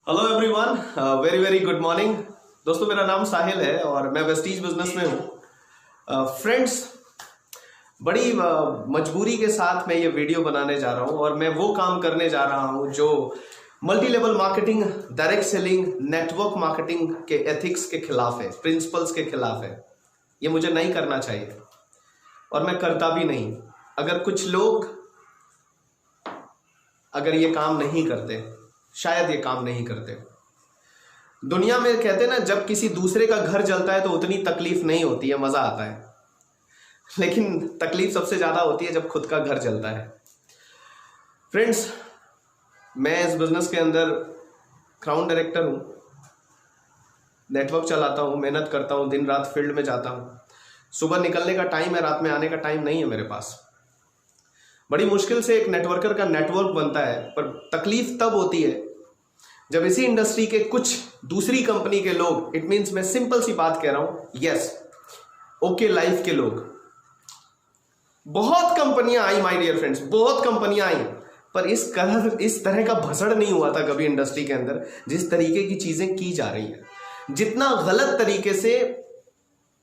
Hello everyone, very very good morning. दोस्तों, मेरा नाम साहिल है और मैं वेस्टीज बिजनेस में हूँ। फ्रेंड्स, बड़ी मजबूरी के साथ मैं ये वीडियो बनाने जा रहा हूँ और मैं वो काम करने जा रहा हूँ जो multi level marketing, direct selling, network marketing के एथिक्स के खिलाफ है, प्रिंसिपल्स के खिलाफ है। ये मुझे नहीं करना चाहिए और मैं करता भी नहीं। अगर कुछ लोग अगर ये काम नहीं करते, शायद ये काम नहीं करते। दुनिया में कहते हैं ना, जब किसी दूसरे का घर जलता है तो उतनी तकलीफ नहीं होती है, मजा आता है। लेकिन तकलीफ सबसे ज्यादा होती है जब खुद का घर जलता है। फ्रेंड्स, मैं इस बिजनेस के अंदर क्राउन डायरेक्टर हूं, नेटवर्क चलाता हूं, मेहनत करता हूं, दिन रात फील्ड में जाता हूं। सुबह निकलने का टाइम है, रात में आने का टाइम नहीं है मेरे पास। बड़ी मुश्किल से एक नेटवर्कर का नेटवर्क बनता है, पर तकलीफ तब होती है जब इसी इंडस्ट्री के कुछ दूसरी कंपनी के लोग, इट मींस मैं सिंपल सी बात कह रहा हूं, यस, ओके लाइफ के लोग, बहुत कंपनियां आई माय डियर फ्रेंड्स, बहुत कंपनियां आई, पर इस तरह का भसड़ नहीं हुआ था कभी इंडस्ट्री के अंदर जिस तरीके की चीजें की जा रही है। जितना गलत तरीके से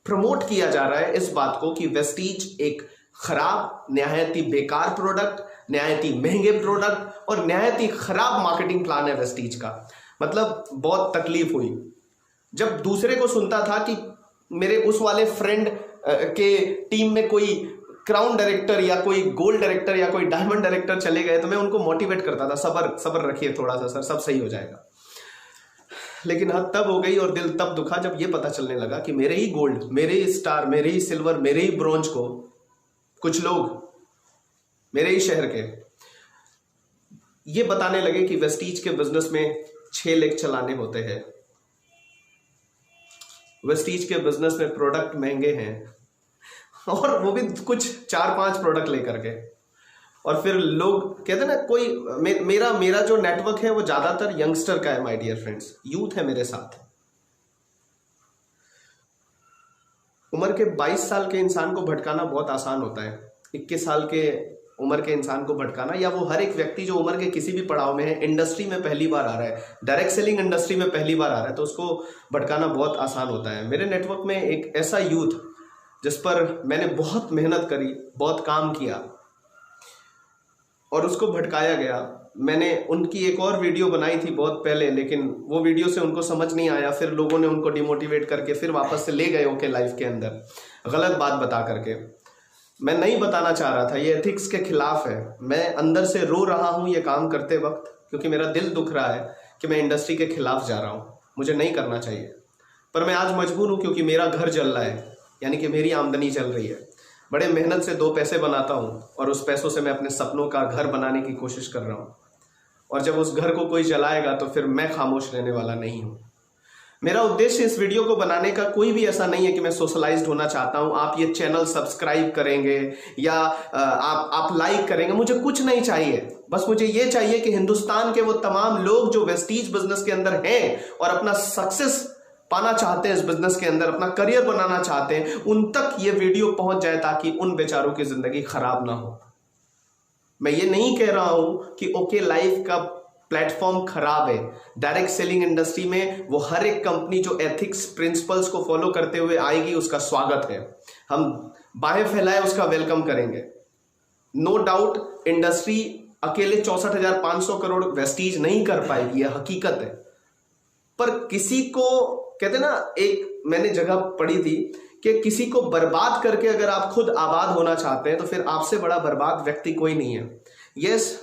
प्रमोट किया जा रहा है इस बात को कि वेस्टीज एक खराब, निहायती बेकार प्रोडक्ट, निहायती महंगे प्रोडक्ट और निहायती खराब मार्केटिंग प्लान है वेस्टीज का। मतलब बहुत तकलीफ हुई जब दूसरे को सुनता था कि मेरे उस वाले फ्रेंड के टीम में कोई क्राउन डायरेक्टर या कोई गोल्ड डायरेक्टर या कोई डायमंड डायरेक्टर चले गए, तो मैं उनको मोटिवेट करता था, सब्र सब्र रखिए थोड़ा सा सर, सब सही हो जाएगा। लेकिन हद तब हो गई और दिल तब दुखा जब ये पता चलने लगा कि मेरे ही गोल्ड, मेरे ही स्टार, मेरे ही सिल्वर, मेरे ही ब्रोंज को कुछ लोग मेरे ही शहर के ये बताने लगे कि वेस्टीज के बिजनेस में 6 लेग चलाने होते हैं, वेस्टीज के बिजनेस में प्रोडक्ट महंगे हैं, और वो भी कुछ 4-5 प्रोडक्ट लेकर के। और फिर लोग कहते हैं ना, कोई मेरा जो नेटवर्क है वो ज्यादातर यंगस्टर का है माय डियर फ्रेंड्स, यूथ है मेरे साथ। उम्र के 22 साल के इंसान को भटकाना बहुत आसान होता है, 21 साल के उम्र के इंसान को भटकाना, या वो हर एक व्यक्ति जो उम्र के किसी भी पड़ाव में है, इंडस्ट्री में पहली बार आ रहा है, डायरेक्ट सेलिंग इंडस्ट्री में पहली बार आ रहा है, तो उसको भटकाना बहुत आसान होता है। मेरे नेटवर्क में एक ऐसा यूथ जिस पर मैंने बहुत मेहनत करी, बहुत काम किया और उसको भटकाया गया। मैंने उनकी एक और वीडियो बनाई थी बहुत पहले, लेकिन वो वीडियो से उनको समझ नहीं आया, फिर लोगों ने उनको डिमोटिवेट करके फिर वापस से ले गए ओके लाइफ के अंदर, गलत बात बता करके। मैं नहीं बताना चाह रहा था, ये एथिक्स के खिलाफ है। मैं अंदर से रो रहा हूं ये काम करते वक्त, क्योंकि मेरा दिल दुख रहा है कि मैं इंडस्ट्री के खिलाफ जा रहा हूं, मुझे नहीं करना चाहिए, पर मैं आज मजबूर हूं क्योंकि मेरा घर जल रहा है, यानी कि मेरी आमदनी चल रही है। बड़े मेहनत से 2 पैसे बनाता हूं और उस पैसों से मैं अपने सपनों का घर बनाने की कोशिश कर रहा हूं, और जब उस घर को कोई जलाएगा तो फिर मैं खामोश रहने वाला नहीं हूं। मेरा उद्देश्य इस वीडियो को बनाने का कोई भी ऐसा नहीं है कि मैं सोशलाइज्ड होना चाहता हूं, आप ये चैनल सब्सक्राइब करेंगे या आप लाइक करेंगे, मुझे कुछ नहीं चाहिए। बस मुझे ये चाहिए कि हिंदुस्तान के वो तमाम लोग जो वेस्टीज बिजनेस के अंदर हैं और अपना सक्सेस पाना चाहते हैं, इस बिजनेस के अंदर अपना करियर बनाना चाहते हैं, उन तक ये वीडियो पहुंच जाए ताकि उन बेचारों की जिंदगी खराब ना हो। मैं ये नहीं कह रहा हूं कि ओके लाइफ का प्लेटफॉर्म खराब है। डायरेक्ट सेलिंग इंडस्ट्री में वो हर एक कंपनी जो एथिक्स प्रिंसिपल्स को फॉलो करते हुए आएगी, उसका स्वागत है, हम बाहें फैलाए उसका वेलकम करेंगे। नो डाउट इंडस्ट्री अकेले 64,500 करोड़ वेस्टीज नहीं कर पाएगी, यह हकीकत है। पर किसी को कहते ना, एक मैंने जगह पढ़ी थी कि किसी को बर्बाद करके अगर आप खुद आबाद होना चाहते हैं तो फिर आपसे बड़ा बर्बाद व्यक्ति कोई नहीं है। यस,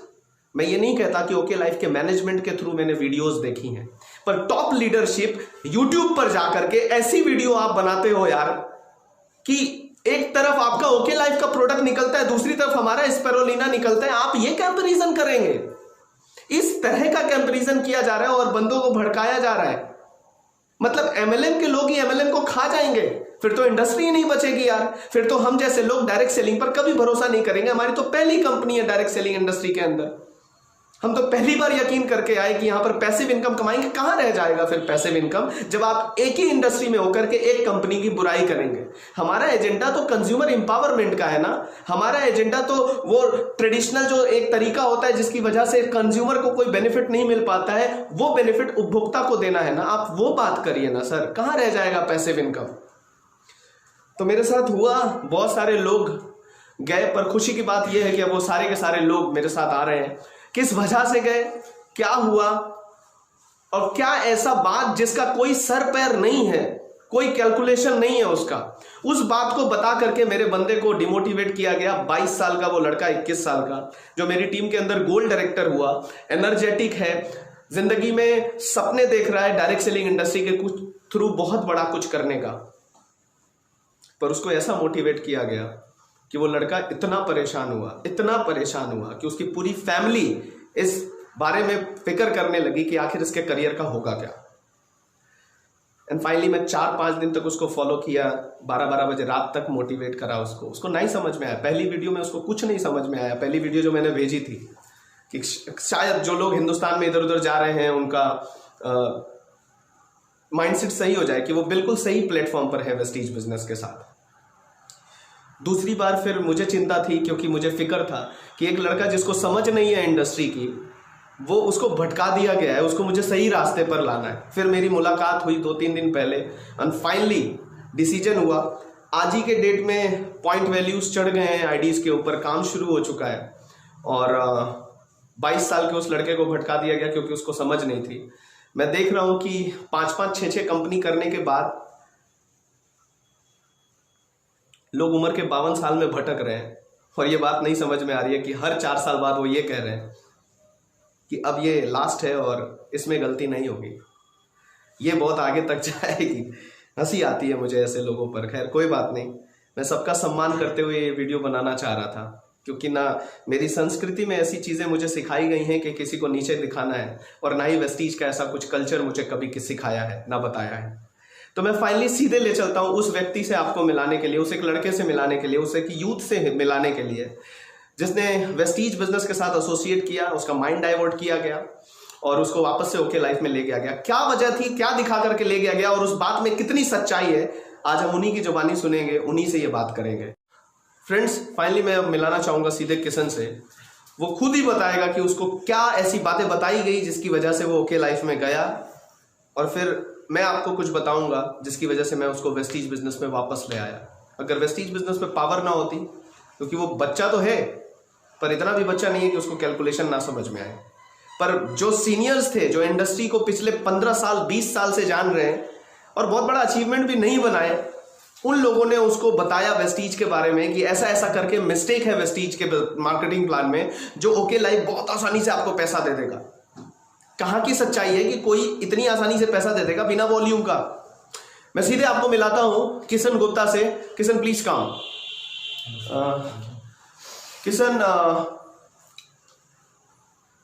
मैं ये नहीं कहता कि ओके लाइफ के मैनेजमेंट के थ्रू मैंने वीडियोस देखी हैं, पर टॉप लीडरशिप यूट्यूब पर जाकर के ऐसी वीडियो आप बनाते हो यार कि एक तरफ आपका ओके लाइफ का प्रोडक्ट निकलता है, दूसरी तरफ हमारा स्पेरुलिना निकलता है। आप ये कंपैरिजन करेंगे, इस तरह का कंपैरिजन किया जा रहा है और बंदों को भड़काया जा रहा है। मतलब एमएलएम के लोग ही एमएलएम को खा जाएंगे, फिर तो इंडस्ट्री ही नहीं बचेगी यार। फिर तो हम जैसे लोग डायरेक्ट सेलिंग पर कभी भरोसा नहीं करेंगे। हमारी तो पहली कंपनी है डायरेक्ट सेलिंग इंडस्ट्री के अंदर, हम तो पहली बार यकीन करके आए कि यहां पर पैसिव इनकम कमाएंगे। कहां रह जाएगा फिर पैसिव इनकम जब आप एक ही इंडस्ट्री में होकर के एक कंपनी की बुराई करेंगे। हमारा एजेंडा तो कंज्यूमर इंपावरमेंट का है ना। हमारा एजेंडा तो वो ट्रेडिशनल जो एक तरीका होता है जिसकी वजह से कंज्यूमर को कोई बेनिफिट नहीं मिल पाता है, वो बेनिफिट उपभोक्ता को देना है ना। आप वो बात करिए ना सर, कहां रह जाएगा पैसिव इनकम। तो मेरे साथ हुआ, बहुत सारे लोग गए, पर खुशी की बात यह है कि अब वो सारे के सारे लोग मेरे साथ आ रहे हैं। किस वजह से गए, क्या हुआ और क्या ऐसा बात जिसका कोई सर पैर नहीं है, कोई कैलकुलेशन नहीं है उसका, उस बात को बता करके मेरे बंदे को डिमोटिवेट किया गया। 22 साल का वो लड़का 21 साल का जो मेरी टीम के अंदर गोल्ड डायरेक्टर हुआ, एनर्जेटिक है, जिंदगी में सपने देख रहा है डायरेक्ट सेलिंग इंडस्ट्री के कुछ थ्रू बहुत बड़ा कुछ करने का, पर उसको ऐसा मोटिवेट किया गया कि वो लड़का इतना परेशान हुआ कि उसकी पूरी फैमिली इस बारे में फिक्र करने लगी कि आखिर इसके करियर का होगा क्या। एंड फाइनली मैं 4-5 दिन तक उसको फॉलो किया, 12-12 बजे रात तक मोटिवेट करा उसको नहीं समझ में आया। पहली वीडियो में उसको कुछ नहीं समझ में आया। पहली वीडियो जो मैंने भेजी थी कि शायद जो लोग हिंदुस्तान में इधर उधर जा रहे हैं उनका माइंडसेट सही हो जाए कि वो बिल्कुल सही प्लेटफॉर्म पर है वेस्टीज बिजनेस के साथ। दूसरी बार फिर मुझे चिंता थी क्योंकि मुझे फिक्र था कि एक लड़का जिसको समझ नहीं है इंडस्ट्री की, वो उसको भटका दिया गया है, उसको मुझे सही रास्ते पर लाना है। फिर मेरी मुलाकात हुई 2-3 दिन पहले एंड फाइनली डिसीजन हुआ। आज ही के डेट में पॉइंट वैल्यूज चढ़ गए हैं आईडीज के ऊपर, काम शुरू हो चुका है और 22 साल के उस लड़के को भटका दिया गया क्योंकि उसको समझ नहीं थी। मैं देख रहा हूं कि 5-5, 6-6 कंपनी करने के बाद लोग उम्र के 52 साल में भटक रहे हैं और ये बात नहीं समझ में आ रही है कि हर 4 साल बाद वो ये कह रहे हैं कि अब ये लास्ट है और इसमें गलती नहीं होगी, ये बहुत आगे तक जाएगी। हंसी आती है मुझे ऐसे लोगों पर। खैर कोई बात नहीं, मैं सबका सम्मान करते हुए ये वीडियो बनाना चाह रहा था क्योंकि ना मेरी संस्कृति में ऐसी चीज़ें मुझे सिखाई गई हैं कि किसी को नीचे दिखाना है, और ना ही वेस्टीज का ऐसा कुछ कल्चर मुझे कभी सिखाया है ना बताया है। तो मैं फाइनली सीधे ले चलता हूं उस व्यक्ति से आपको मिलाने के लिए, उस एक लड़के से मिलाने के लिए, उस एक यूथ से मिलाने के लिए जिसने वेस्टीज बिजनेस के साथ एसोसिएट किया, उसका माइंड डाइवर्ट किया गया और उसको वापस से ओके लाइफ में ले गया गया। क्या वजह थी, क्या दिखा करके ले गया गया और उस बात में कितनी सच्चाई है, आज हम उन्हीं की जुबानी सुनेंगे, उन्हीं से ये बात करेंगे। फ्रेंड्स फाइनली मैं मिलाना चाहूंगा सीधे किशन से। वो खुद ही बताएगा कि उसको क्या ऐसी बातें बताई गई जिसकी वजह से वो ओके लाइफ में गया, और फिर मैं आपको कुछ बताऊंगा जिसकी वजह से मैं उसको वेस्टीज बिजनेस में वापस ले आया। अगर वेस्टीज बिजनेस में पावर ना होती, क्योंकि वो बच्चा तो है पर इतना भी बच्चा नहीं है कि उसको कैलकुलेशन ना समझ में आए, पर जो सीनियर्स थे, जो इंडस्ट्री को पिछले 15 साल 20 साल से जान रहे हैं और बहुत बड़ा अचीवमेंट भी नहीं बनाए, उन लोगों ने उसको बताया वेस्टीज के बारे में कि ऐसा ऐसा करके मिस्टेक है वेस्टीज के मार्केटिंग प्लान में, जो ओके लाइफ बहुत आसानी से आपको पैसा दे देगा। कहां की सच्चाई है कि कोई इतनी आसानी से पैसा दे देगा बिना वॉल्यूम का। मैं सीधे आपको मिलाता हूं किशन गुप्ता से। Kishan please come. किशन,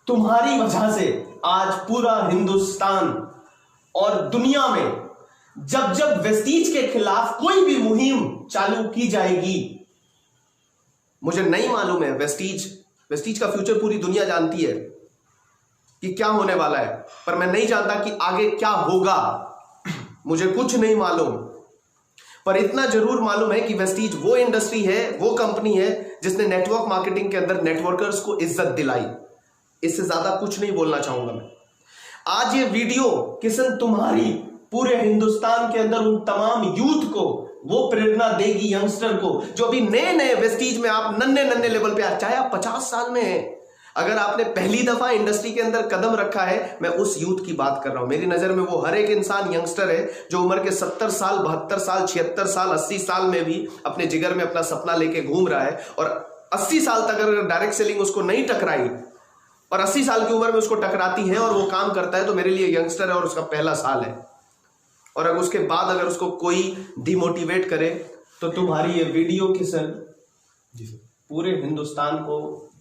तुम्हारी वजह से आज पूरा हिंदुस्तान और दुनिया में जब जब वेस्टीज के खिलाफ कोई भी मुहिम चालू की जाएगी, मुझे नहीं मालूम है, वेस्टीज का फ्यूचर पूरी दुनिया जानती है कि क्या होने वाला है, पर मैं नहीं जानता कि आगे क्या होगा, मुझे कुछ नहीं मालूम। पर इतना जरूर मालूम है कि वेस्टीज वो इंडस्ट्री है, वो कंपनी है जिसने नेटवर्क मार्केटिंग के अंदर नेटवर्कर्स को इज्जत दिलाई। इससे ज्यादा कुछ नहीं बोलना चाहूंगा मैं। आज ये वीडियो किशन तुम्हारी पूरे हिंदुस्तान के अंदर उन तमाम यूथ को वो प्रेरणा देगी, यंगस्टर को जो अभी नए नए वेस्टीज में, आप नन्हे लेवल पे, चाहे आप 50 साल में हैं, अगर आपने पहली दफा इंडस्ट्री के अंदर कदम रखा है, मैं उस यूथ की बात कर रहा हूं। मेरी नजर में वो हर एक इंसान यंगस्टर है जो उम्र के 70 साल 72 साल 76 साल 80 साल में भी अपने जिगर में अपना सपना लेके घूम रहा है, और 80 साल तक अगर डायरेक्ट सेलिंग उसको नहीं टकराई और 80 साल की उम्र में उसको टकराती है और वो काम करता है, तो मेरे लिए यंगस्टर है और उसका पहला साल है। और अगर उसके बाद अगर उसको कोई डिमोटिवेट करे, तो तुम्हारी ये वीडियो किशन पूरे हिंदुस्तान को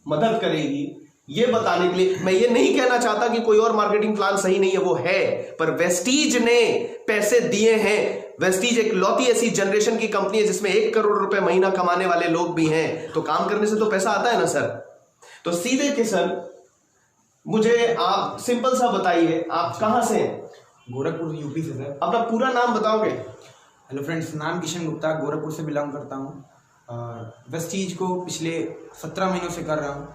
मदद करेगी ये बताने के लिए। मैं ये नहीं कहना चाहता कि कोई और मार्केटिंग प्लान सही नहीं है, वो है, पर वेस्टीज ने पैसे दिए हैं। वेस्टीज एक लौती ऐसी जनरेशन की कंपनी है जिसमें 1 करोड़ रुपए महीना कमाने वाले लोग भी हैं, तो काम करने से तो पैसा आता है ना सर। तो सीधे किशन मुझे आप सिंपल सा बताइए, आप कहाँ से हैं? गोरखपुर यूपी से सर। अपना पूरा नाम बताओगे? हेलो फ्रेंड्स, नाम किशन गुप्ता, गोरखपुर से बिलोंग करता हूँ। वेस्टीज को पिछले 17 महीनों से कर रहा हूँ।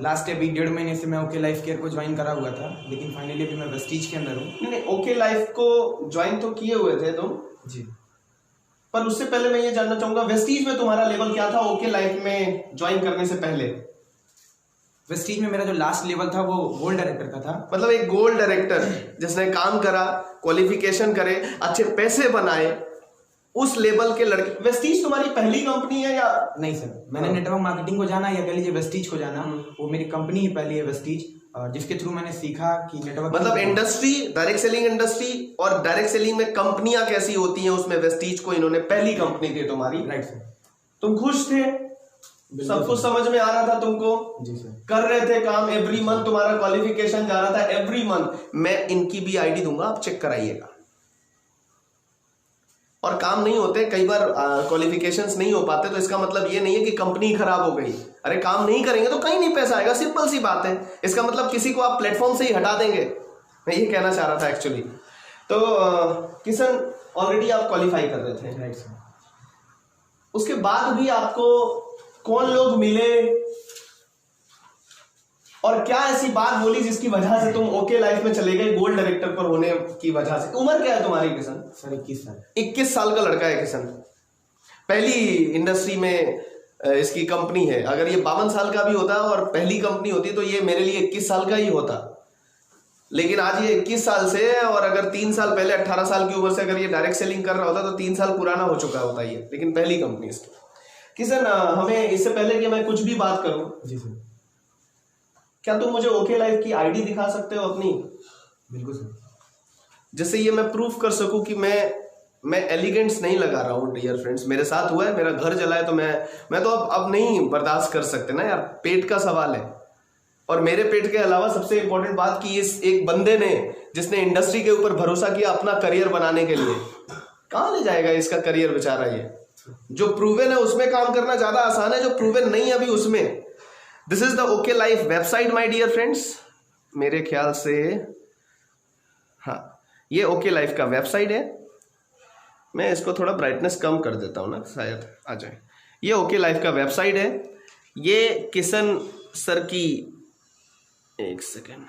लास्ट अभी 1.5 महीने से मैं ओके लाइफ केयर को ज्वाइन करा हुआ था, लेकिन फाइनली अभी मैं वेस्टीज के अंदर हूँ। नहीं, ओके लाइफ को ज्वाइन तो किए हुए थे तुम जी, पर उससे पहले मैं ये जानना चाहूंगा वेस्टीज में तुम्हारा लेवल क्या था ओके लाइफ में ज्वाइन करने से पहले? वेस्टीज में मेरा जो लास्ट लेवल था वो गोल्ड डायरेक्टर का था। मतलब एक गोल्ड डायरेक्टर जिसने काम करा, क्वालिफिकेशन करे, अच्छे पैसे बनाए, उस लेवल के लड़के। वेस्टीज तुम्हारी पहली कंपनी है या? नहीं सर, मैंने नेटवर्क मार्केटिंग को जाना या कह लीजिए वेस्टीज को जाना, वो मेरी कंपनी ही पहली है वेस्टीज, जिसके थ्रू मैंने सीखा कि नेटवर्क मतलब इंडस्ट्री, डायरेक्ट सेलिंग इंडस्ट्री और डायरेक्ट सेलिंग में कंपनियां कैसी होती हैं, उसमें वेस्टीज को इन्होंने पहली कंपनी थी तुम्हारी। Right sir. तुम खुश थे? सब कुछ समझ में आ रहा था तुमको? जी सर। कर रहे थे काम, एवरी मंथ तुम्हारा क्वालिफिकेशन जा रहा था, एवरी मंथ। मैं इनकी भी आईडी दूंगा, आप चेक कराइएगा। और काम नहीं होते कई बार, क्वालिफिकेशंस नहीं हो पाते, तो इसका मतलब ये नहीं है कि कंपनी खराब हो गई। अरे काम नहीं करेंगे तो कहीं नहीं पैसा आएगा, सिंपल सी बात है। इसका मतलब किसी को आप प्लेटफॉर्म से ही हटा देंगे, मैं ये कहना चाह रहा था एक्चुअली। तो किशन, ऑलरेडी आप क्वालिफाई कर रहे थे, राइट सर। उसके बाद भी आपको कौन लोग मिले और क्या ऐसी बात बोली जिसकी वजह से तुम ओके लाइफ में चले गए गोल्ड डायरेक्टर पर होने की वजह से? उम्र क्या है तुम्हारी किशन? सर 21 साल। 21 साल का लड़का है किशन, पहली इंडस्ट्री में इसकी कंपनी है। अगर ये 52 साल का भी होता और पहली कंपनी होती तो ये मेरे लिए 21 साल का ही होता, लेकिन आज ये 21 साल से है। और अगर 3 साल पहले 18 साल की उम्र से अगर ये डायरेक्ट सेलिंग कर रहा होता तो 3 साल पुराना हो चुका होता ये, लेकिन पहली कंपनी इसकी। किशन, हमें इससे पहले कि मैं कुछ भी बात करूं, जी सर। क्या तुम मुझे ओके लाइफ की आईडी दिखा सकते हो अपनी? बिल्कुल सर। जिससे ये मैं प्रूफ कर सकूं कि मैं एलिगेंट्स नहीं लगा रहा हूं। डियर फ्रेंड्स, मेरे साथ हुआ है, मेरा घर जला है, तो मैं तो अब नहीं बर्दाश्त कर सकते ना यार, पेट का सवाल है। और मेरे पेट के अलावा सबसे इंपॉर्टेंट बात कि इस एक बंदे ने, जिसने इंडस्ट्री के ऊपर भरोसा किया अपना करियर बनाने के लिए, कहाँ ले जाएगा इसका करियर बेचारा ये? जो प्रूवन है उसमें काम करना ज्यादा आसान है, जो प्रूवन नहीं है अभी उसमें। This is the okay life website my dear friends. मेरे ख्याल से हाँ, ये ओके लाइफ का वेबसाइट है। मैं इसको थोड़ा ब्राइटनेस कम कर देता हूँ ना, शायद आ जाए। ये ओके लाइफ का वेबसाइट है। ये किशन सर की, एक सेकेंड,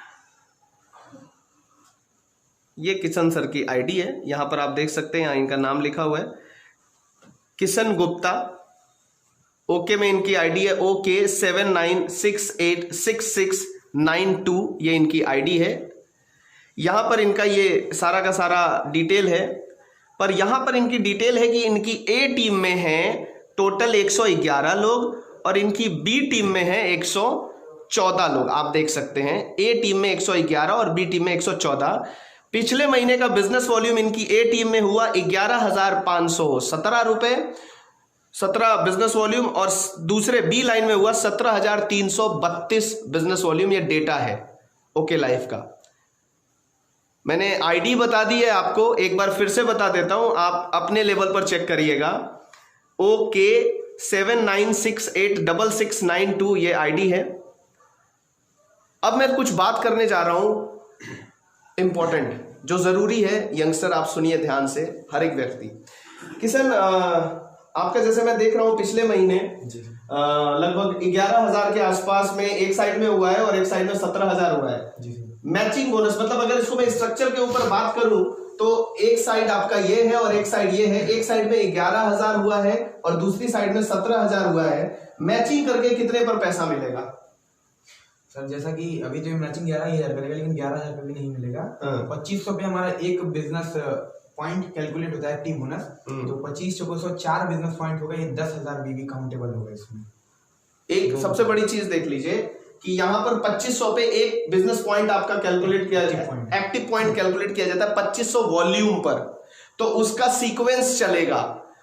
ये किशन सर की आईडी है। यहां पर आप देख सकते हैं, यहाँ इनका नाम लिखा हुआ है किशन गुप्ता। ओके में इनकी आईडी है OK79686692, ये इनकी आईडी है। यहां पर इनका ये सारा का सारा डिटेल है, पर यहां पर इनकी डिटेल है कि इनकी ए टीम में है टोटल 111 लोग और इनकी बी टीम में है 114 लोग। आप देख सकते हैं, ए टीम में 111 और बी टीम में 114। पिछले महीने का बिजनेस वॉल्यूम इनकी ए टीम में हुआ 11,517 रुपए, 17 बिजनेस वॉल्यूम, और दूसरे बी लाइन में हुआ 17,332 बिजनेस वॉल्यूम। ये डेटा है ओके लाइफ का। मैंने आईडी बता दी है आपको, एक बार फिर से बता देता हूं, आप अपने लेवल पर चेक करिएगा। OK79686692 ये आईडी है। अब मैं कुछ बात करने जा रहा हूं इंपॉर्टेंट, जो जरूरी है। यंगस्टर आप सुनिए ध्यान से, हर एक व्यक्ति। किशन, आपका जैसे मैं देख रहा हूं पिछले महीने लगभग 11,000 के आसपास में एक साइड में हुआ है और एक साइड में 17,000 हुआ है मैचिंग बोनस। मतलब अगर इसको मैं स्ट्रक्चर के ऊपर बात करूं तो एक साइड आपका ये है और एक साइड ये है। एक साइड में 11,000 हुआ है और दूसरी साइड में 17,000 हुआ है। मैचिंग करके कितने पर पैसा मिलेगा? सर जैसा कि अभी तो मैचिंग 11,000 मिलेगा, लेकिन 11,000 पे भी नहीं मिलेगा। 2500 पे हमारा एक बिजनेस पॉइंट कैलकुलेट होता है एक्टिव बोनस। तो 25,4 बिजनेस पॉइंट होगा, ये 10,000 बीबी काउंटेबल होगा इसमें। एक सबसे बड़ी चीज देख लीजिए कि यहाँ पर 2500 पे एक बिजनेस पॉइंट आपका कैलकुलेट किया जाता है, एक्टिव पॉइंट कैलकुलेट किया जाता है 2500 वॉल्यूम पर। तो उसका सीक्वेंस चलेगा,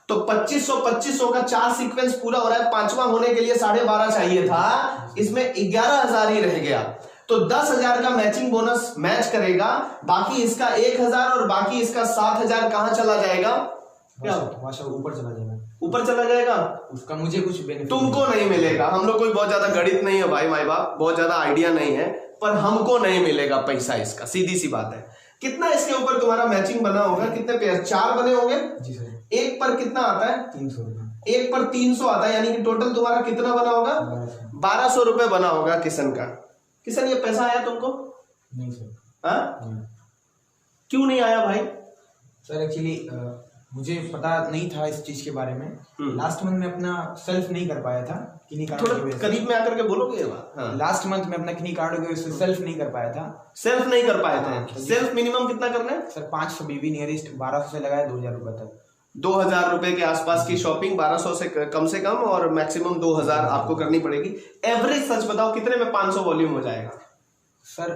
तो 2500 का 4 सीक्वेंस पूरा हो रहा है, 5वां होने के लिए 12.5 चाहिए था, इसमें 11,000 ही रह गया। तो 10,000 का मैचिंग बोनस मैच करेगा, बाकी इसका 1,000 और बाकी इसका 7,000 कहां चला जाएगा? क्या ऊपर चला जाएगा? ऊपर चला जाएगा। उसका मुझे कुछ बेनिफिट तुमको नहीं मिलेगा। हम लोग कोई बहुत ज्यादा गणित नहीं है भाई, माई बाप, बहुत ज्यादा आइडिया नहीं है। पर हमको नहीं मिलेगा पैसा इसका, सीधी सी बात है। कितना इसके ऊपर तुम्हारा मैचिंग बना होगा, कितने पेयर, 4 बने होंगे जी सर। एक पर कितना आता है? 300 रुपये। एक पर 300 आता है, यानी कि टोटल तुम्हारा कितना बना होगा? 1200 रुपए बना होगा किशन का। किशन, ये पैसा आया तुमको? नहीं सर। हाँ, क्यों नहीं आया भाई? सर एक्चुअली मुझे पता नहीं था इस चीज के बारे में। लास्ट मंथ में अपना सेल्फ नहीं कर पाया था किन्हीं कार्ड की वजह से। करीब में आकर के बोलोगे ये बात। हाँ। लास्ट मंथ में अपना किन्हीं कार्ड की वजह से सेल्फ नहीं कर पाया था। सेल्फ नहीं कर पाए थे। सेल्फ मिनिमम कितना करना है सर? 500 बीबी नियरेस्ट 1200 से लगाया 2000 रुपए तक। 2000 रुपए के आसपास की शॉपिंग, 1200 से कम और मैक्सिमम 2000 आपको करनी पड़ेगी। एवरेज सच बताओ कितने में 500 वॉल्यूम हो जाएगा? सर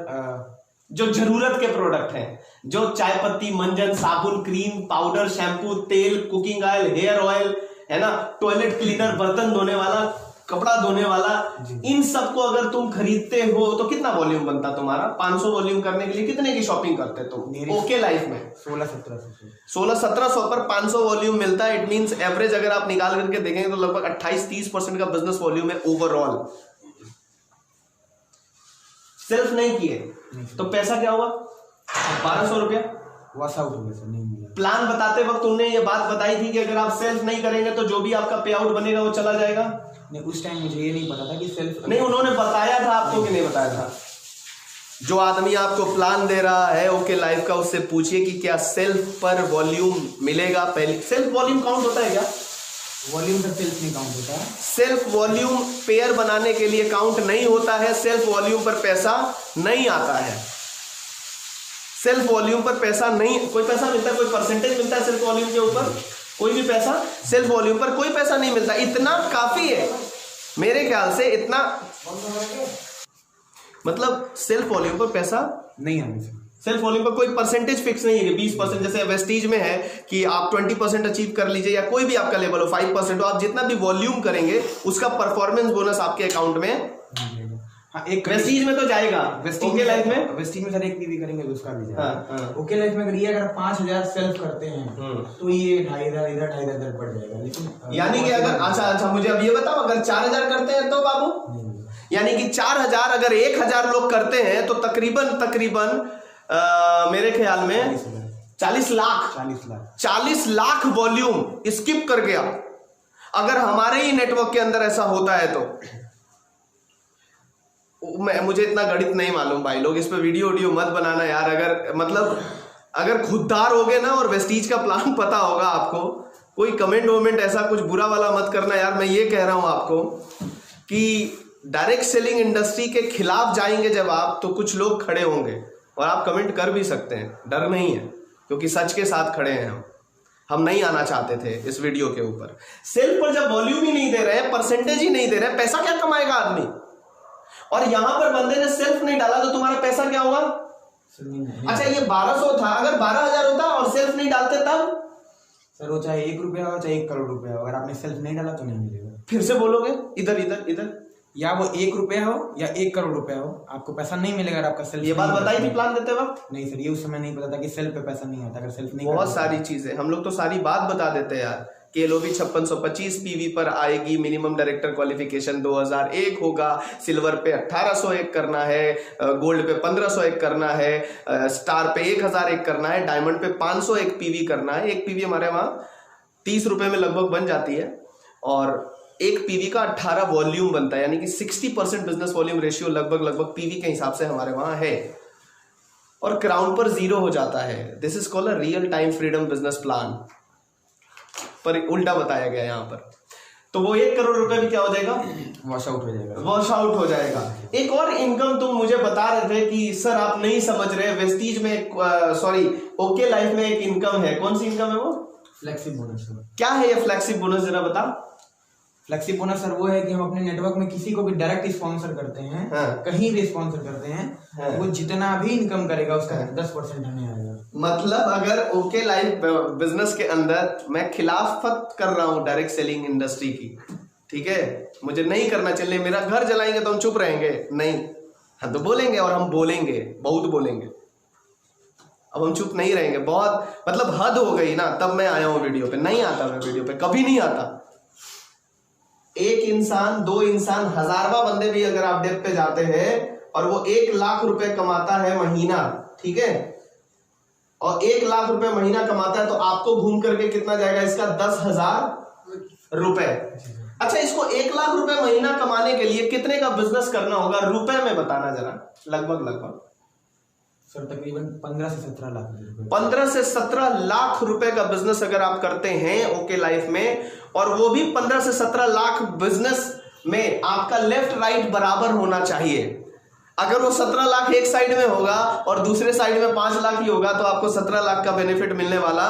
जो जरूरत के प्रोडक्ट हैं, जो चाय पत्ती, मंजन, साबुन, क्रीम, पाउडर, शैम्पू, तेल, कुकिंग ऑयल, हेयर ऑयल, है ना, टॉयलेट क्लीनर, बर्तन धोने वाला, कपड़ा धोने वाला, इन सबको अगर तुम खरीदते हो तो कितना वॉल्यूम बनता तुम्हारा? 500 वॉल्यूम करने के लिए कितने की शॉपिंग करते तुम ओके लाइफ में? 16-1700 पर 500 वॉल्यूम मिलता है। इट मींस एवरेज अगर आप निकाल करके देखेंगे तो लगभग 28-30% का बिजनेस वॉल्यूम है ओवरऑल। सेल्फ नहीं किए तो पैसा क्या हुआ? 1200 रुपया वॉश आउट हो गया सर, नहीं मिला। प्लान बताते वक्त तुमने ये बात बताई थी कि अगर आप सेल्फ नहीं करेंगे तो जो भी आपका पे आउट बनेगा वो चला जाएगा। नहीं, उस टाइम मुझे ये नहीं पता था कि सेल्फ नहीं, उन्होंने बताया था आपको कि नहीं बताया था? जो आदमी आपको प्लान दे रहा है ओके लाइफ का, उससे पूछिए कि क्या सेल्फ पर वॉल्यूम मिलेगा। पहले सेल्फ वॉल्यूम काउंट होता है क्या? वॉल्यूम पर सेल्फ नहीं काउंट होता है। सेल्फ वॉल्यूम पेयर बनाने के लिए काउंट नहीं होता है। सेल्फ वॉल्यूम पर पैसा नहीं आता है। सेल्फ वॉल्यूम पर पैसा नहीं, कोई पैसा मिलता है, कोई परसेंटेज मिलता है सेल्फ वॉल्यूम के ऊपर? कोई भी पैसा सेल्फ वॉल्यूम पर कोई पैसा नहीं मिलता। इतना काफी है मेरे ख्याल से, इतना मतलब सेल्फ वॉल्यूम पर पैसा नहीं आने। सेल्फ वॉल्यूम पर कोई परसेंटेज फिक्स नहीं है। 20% जैसे वेस्टीज में है कि आप 20% अचीव कर लीजिए, या कोई भी आपका लेवल हो, 5% हो, आप जितना भी वॉल्यूम करेंगे उसका परफॉर्मेंस बोनस आपके अकाउंट में हाँ, एक वेस्टीज में तो जाएगा। ओके लाइफ में, वेस्टीज में सर एक पीवी करेंगे तो उसका भी जाएगा। हाँ। ओके लाइफ में अगर 5000 सेल्फ करते हैं तो ये 2500 इधर 2500 पड़ जाएगा। लेकिन यानी कि अगर अच्छा मुझे अब ये बताओ, अगर 4000 करते हैं तो बाबू, यानी कि 4000 अगर 1000 लोग करते हैं तो तकरीबन मेरे ख्याल में 40 लाख वॉल्यूम स्किप कर गया। अगर हमारे ही नेटवर्क के अंदर ऐसा होता है तो मुझे इतना गणित नहीं मालूम भाई लोग, इस पे वीडियो मत बनाना यार। अगर खुददार होगे ना और वेस्टीज का प्लान पता होगा आपको, कोई कमेंट ऐसा कुछ बुरा वाला मत करना यार। मैं ये कह रहा हूं आपको कि डायरेक्ट सेलिंग इंडस्ट्री के खिलाफ जाएंगे जब आप, तो कुछ लोग खड़े होंगे और आप कमेंट कर भी सकते हैं, डर नहीं है, क्योंकि सच के साथ खड़े हैं हम नहीं आना चाहते थे इस वीडियो के ऊपर। सेल्फ पर जब वॉल्यूम ही नहीं दे रहे हैं, परसेंटेज ही नहीं दे रहे हैं, पैसा क्या कमाएगा आदमी? और यहां पर बंदे ने सेल्फ नहीं डाला तो तुम्हारा पैसा क्या हुआ? अच्छा, ये 1200 था, अगर 12000 होता और सेल्फ नहीं डालते तब? सर वो चाहे 1 रुपया हो चाहे 1 करोड़ रुपया हो, अगर आपने सेल्फ नहीं डाला तो नहीं मिलेगा। फिर से बोलोगे, इधर या वो 1 रुपया हो या 1 करोड़ रुपया हो, आपको पैसा नहीं मिलेगा अगर आपका सेल्फ। ये बात बताई थी प्लान देते वक्त? नहीं सर, ये उस समय नहीं पता था कि सेल्फ पे पैसा नहीं आता अगर सेल्फ नहीं। बहुत सारी चीजें हम लोग तो सारी बात बता देते हैं यार। केलोवी 5625 पीवी पर आएगी, मिनिमम डायरेक्टर क्वालिफिकेशन 2001 होगा, सिल्वर पे 1801 करना है, गोल्ड पे 1501 करना है, स्टार पे 1001 करना है, डायमंड पे 501 पीवी करना है। एक पीवी हमारे वहां 30 रुपए में लगभग बन जाती है और एक पीवी का 18 वॉल्यूम बनता है, यानी कि 60% बिजनेस वॉल्यूम रेशियो लगभग पीवी के हिसाब से हमारे वहां है। और क्राउन पर 0 हो जाता है। This is called a real time freedom business plan, पर उल्टा बताया गया यहाँ पर। तो वो 1 करोड़ रुपए भी क्या हो जाएगा? वॉश आउट हो जाएगा। एक और इनकम तुम मुझे बता रहे थे कि सर आप नहीं समझ रहे, वेस्टीज में ओके लाइफ में एक इनकम है। कौन सी इनकम है वो? Flexi bonus. क्या है ये फ्लेक्सी बोनस, जरा बता। फ्लेक्सी बोनस सर वो है कि हम अपने नेटवर्क में किसी को भी डायरेक्ट स्पॉन्सर करते हैं। हाँ। कहीं भी स्पॉन्सर करते हैं। हाँ। वो जितना भी इनकम करेगा उसका 10% हमें आएगा। मतलब अगर ओके लाइफ बिजनेस के अंदर मैं खिलाफत कर रहा हूं डायरेक्ट सेलिंग इंडस्ट्री की, ठीक है, मुझे नहीं करना चाहिए, मेरा घर जलाएंगे तो हम चुप रहेंगे? नहीं, हाँ तो बोलेंगे, और हम बोलेंगे, बहुत बोलेंगे। अब हम चुप नहीं रहेंगे, बहुत मतलब हद हो गई ना। तब मैं आया हूं वीडियो पे, नहीं आता मैं वीडियो पे, कभी नहीं आता। एक इंसान, 2 इंसान, 1000वां बंदे भी अगर आप डेप पे जाते हैं और वो 1 लाख रुपए कमाता है महीना, ठीक है, और 1 लाख रुपए महीना कमाता है, तो आपको घूम करके कितना जाएगा इसका 10,000 रुपए। अच्छा, इसको 1 लाख रुपए महीना कमाने के लिए कितने का बिजनेस करना होगा रुपए में बताना जरा, लगभग सर तकरीबन 15 से 17 लाख रुपए। 15 से 17 लाख रुपए का बिजनेस अगर आप करते हैं ओके लाइफ में, और वो भी 15 से 17 लाख बिजनेस में आपका लेफ्ट राइट बराबर होना चाहिए। अगर वो 17 लाख एक साइड में होगा और दूसरे साइड में 5 लाख ही होगा, तो आपको 17 लाख का बेनिफिट मिलने वाला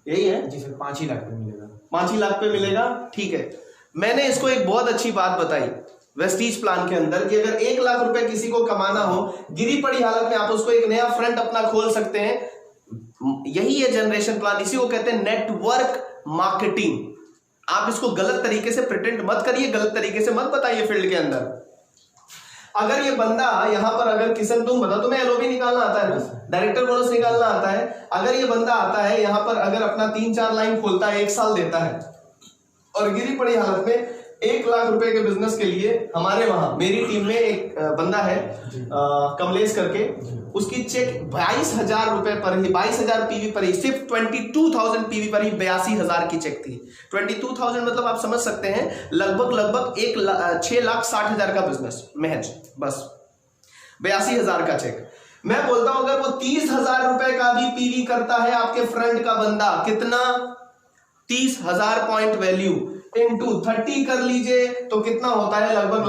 यही है जी सर, 5 ही लाख पे मिलेगा। 5 ही लाख पे मिलेगा, ठीक है। मैंने इसको एक बहुत अच्छी बात बताई वेस्टीज प्लान के अंदर कि अगर 1 लाख रुपए किसी को कमाना हो, गिरी पड़ी हालत में आप उसको एक नया फ्रंट अपना खोल सकते हैं। यही है जनरेशन प्लान, इसी को कहते हैं नेटवर्क मार्केटिंग। आप इसको गलत तरीके से प्रिटेंड मत करिए, गलत तरीके से मत बताइए फील्ड के अंदर। अगर ये बंदा यहां पर, अगर किशन तुम बताओ, तुम्हें एलओबी निकालना आता है ना, डायरेक्टर बोनस निकालना आता है। अगर ये बंदा आता है यहां पर, अगर अपना 3-4 लाइन खोलता है, 1 साल देता है, और गिरी पड़ी हालत में 1 लाख रुपए के बिजनेस के लिए, हमारे वहां मेरी टीम में एक बंदा है कमलेश करके, उसकी चेक 22,000 रुपए पर ही, 22,000 पीवी पर ही, सिर्फ 22,000 पीवी पर ही 82,000 की चेक थी। 22,000 मतलब आप समझ सकते हैं लगभग 6,60,000 का बिजनेस महज, बस 82,000 का चेक। मैं बोलता हूं अगर वो 30,000 रुपए का भी पीवी करता है आपके फ्रंट का बंदा, कितना 30,000 पॉइंट वैल्यू इनटू 30 कर लीजिए, तो कितना होता है लगभग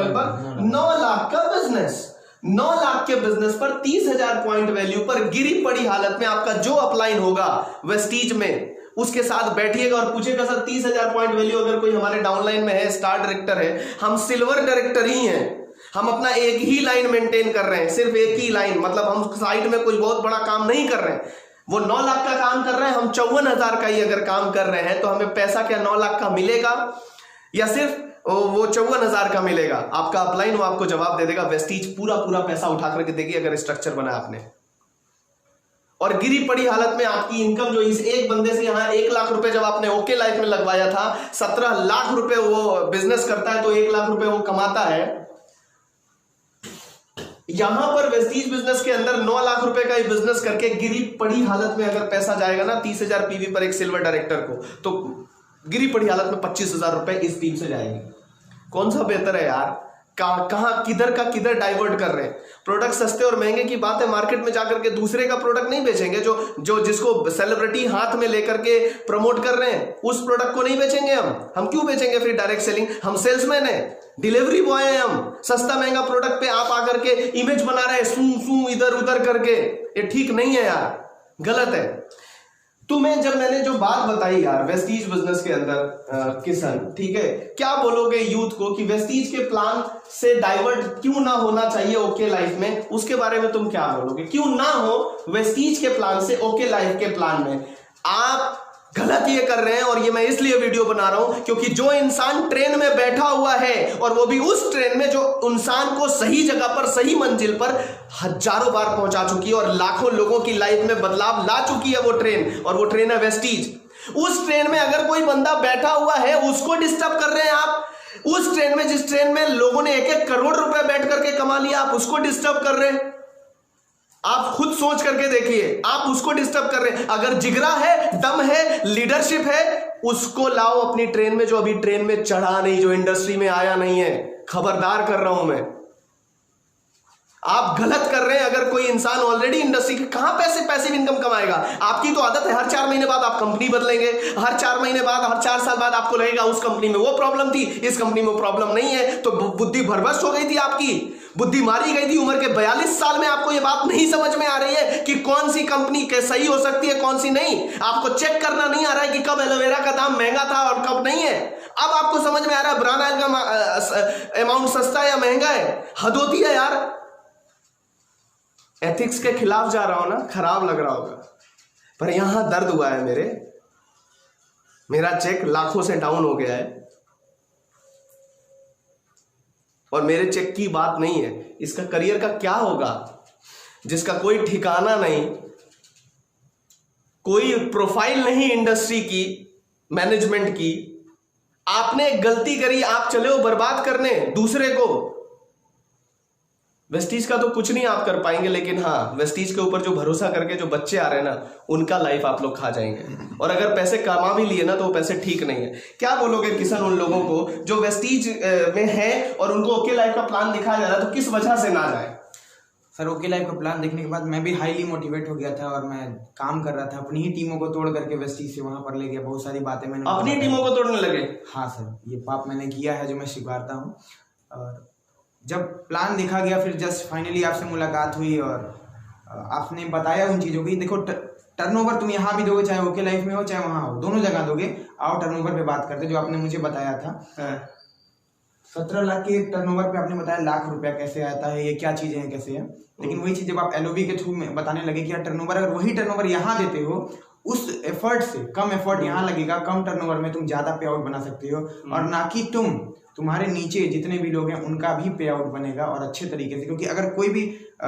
9 लाख का बिजनेस। 9 लाख के बिजनेस पर 30,000 पॉइंट वैल्यू पर गिरी पड़ी हालत में आपका जो अपलाइन होगा वेस्टीज में, उसके साथ बैठिएगा और पूछेगा सर 30,000 पॉइंट वैल्यू अगर कोई हमारे डाउनलाइन में है, स्टार डायरेक्टर है, हम सिल्वर डायरेक्टर ही हैं, हम अपना एक ही लाइन मेंटेन कर रहे हैं, सिर्फ एक ही लाइन, मतलब हम साइड में कोई बहुत बड़ा काम नहीं कर रहे हैं। वो 9 लाख का काम कर रहे हैं, हम 54,000 का ही अगर काम कर रहे हैं, तो हमें पैसा क्या 9 लाख का मिलेगा या सिर्फ वो 54,000 का मिलेगा? आपका अपलाइन वो आपको जवाब दे देगा, वेस्टीज पूरा पैसा उठा करके देगी अगर स्ट्रक्चर बना आपने। और गिरी पड़ी हालत में आपकी इनकम जो इस एक बंदे से यहां 1 लाख रुपए जब आपने ओके लाइफ में लगवाया था, 17 लाख रुपए वो बिजनेस करता है, तो 1 लाख रुपए वो कमाता है। यहां पर वेस्टीज बिजनेस के अंदर 9 लाख रुपए का बिजनेस करके गिरी पड़ी हालत में अगर पैसा जाएगा ना 30,000 पीवी पर एक सिल्वर डायरेक्टर को, तो गिरी पड़ी हालत में 25,000 रुपए इस टीम से जाएगी। कौन सा बेहतर है यार? कहां किधर का किधर डाइवर्ट कर रहे हैं। प्रोडक्ट सस्ते और महंगे की बात है, मार्केट में जाकर के दूसरे का प्रोडक्ट नहीं बेचेंगे, जो जिसको सेलिब्रिटी हाथ में लेकर के प्रमोट कर रहे हैं उस प्रोडक्ट को नहीं बेचेंगे हम क्यों बेचेंगे फिर डायरेक्ट सेलिंग? हम सेल्समैन है, डिलीवरी बॉय है, हम सस्ता महंगा प्रोडक्ट पे आप आकर के इमेज बना रहे हैं सू इधर उधर करके, ये ठीक नहीं है यार, गलत है। तुम्हें जब मैंने जो बात बताई यार वेस्टीज बिजनेस के अंदर किशन, ठीक है, क्या बोलोगे यूथ को कि वेस्टीज के प्लान से डाइवर्ट क्यों ना होना चाहिए ओके लाइफ में? उसके बारे में तुम क्या बोलोगे? क्यों ना हो वेस्टीज के प्लान से ओके लाइफ के प्लान में? आप गलत ये कर रहे हैं, और ये मैं इसलिए वीडियो बना रहा हूं क्योंकि जो इंसान ट्रेन में बैठा हुआ है, और वो भी उस ट्रेन में जो इंसान को सही जगह पर सही मंजिल पर हजारों बार पहुंचा चुकी है और लाखों लोगों की लाइफ में बदलाव ला चुकी है वो ट्रेन, और वो ट्रेन है वेस्टीज। उस ट्रेन में अगर कोई बंदा बैठा हुआ है उसको डिस्टर्ब कर रहे हैं आप। उस ट्रेन में, जिस ट्रेन में लोगों ने 1-1 करोड़ रुपए बैठ करके कमा लिया, आप उसको डिस्टर्ब कर रहे हैं। आप खुद सोच करके देखिए, आप उसको डिस्टर्ब कर रहे हैं। अगर जिगरा है, दम है, लीडरशिप है, उसको लाओ अपनी ट्रेन में, जो अभी ट्रेन में चढ़ा नहीं, जो इंडस्ट्री में आया नहीं है। खबरदार कर रहा हूं मैं, आप गलत कर रहे हैं। अगर कोई इंसान ऑलरेडी इंडस्ट्री के, कहां पैसिव इनकम कमाएगा? आपकी तो आदत है हर 4 महीने बाद आप कंपनी बदलेंगे, हर 4 महीने बाद, हर 4 साल बाद आपको लगेगा उस कंपनी में वो प्रॉब्लम थी, इस कंपनी में प्रॉब्लम नहीं है। तो बुद्धि भरभस्ट हो गई थी, आपकी बुद्धि मारी गई थी। उम्र के 42 साल में आपको ये बात नहीं समझ में आ रही है कि कौन सी कंपनी सही हो सकती है, कौन सी नहीं। आपको चेक करना नहीं आ रहा है कि कब एलोवेरा का दाम महंगा था और कब नहीं है। अब आपको समझ में आ रहा है ब्रांड ऑयल का अमाउंट सस्ता है या महंगा है। हद होती है यार। एथिक्स के खिलाफ जा रहा हूं ना, खराब लग रहा होगा, पर यहां दर्द हुआ है मेरा चेक लाखों से डाउन हो गया है, और मेरे चेक की बात नहीं है। इसका करियर का क्या होगा जिसका कोई ठिकाना नहीं, कोई प्रोफाइल नहीं इंडस्ट्री की, मैनेजमेंट की। आपने एक गलती करी, आप चले हो बर्बाद करने दूसरे को। वेस्टीज का तो कुछ नहीं आप कर पाएंगे, लेकिन हाँ वेस्टीज के ऊपर जो भरोसा करके जो बच्चे आ रहे हैं ना, उनका लाइफ आप लोग खा जाएंगे। और अगर पैसे कमा भी लिए ना तो वो पैसे ठीक नहीं है। क्या बोलोगे किशन उन लोगों को जो वेस्टीज में है और उनको ओके लाइफ का प्लान दिखाया जा रहा है, तो किस वजह से ना जाए? सर ओके लाइफ का प्लान देखने के बाद मैं भी हाईली मोटिवेट हो गया था और मैं काम कर रहा था, अपनी ही टीमों को तोड़ करके वेस्टीज से वहां पर ले गया। बहुत सारी बातें मैंने अपनी टीमों को तोड़ने लगे? हाँ सर, ये पाप मैंने किया है जो मैं स्वीकारता हूँ। और जब प्लान देखा गया, फिर जस्ट फाइनली आपसे मुलाकात हुई और आपने बताया उन चीज़ों की। देखो टर्नओवर तुम यहाँ भी दोगे, चाहे ओके लाइफ में हो चाहे वहाँ हो, दोनों जगह दोगे। आओ टर्नओवर पे बात करते, जो आपने मुझे बताया था 17 लाख के टर्नओवर पे आपने बताया लाख रुपया कैसे आता है, ये क्या चीज़ें हैं, कैसे है। लेकिन वही चीज़ जब आप एलओबी के थ्रू में बताने लगे कि यार टर्नओवर, अगर वही टर्नओवर यहाँ देते हो, उस एफर्ट से कम एफर्ट यहाँ लगेगा, कम टर्नओवर में तुम ज़्यादा पे आउट बना सकते हो। और ना कि तुम्हारे नीचे जितने भी लोग हैं उनका भी पे आउट बनेगा और अच्छे तरीके से। क्योंकि अगर कोई भी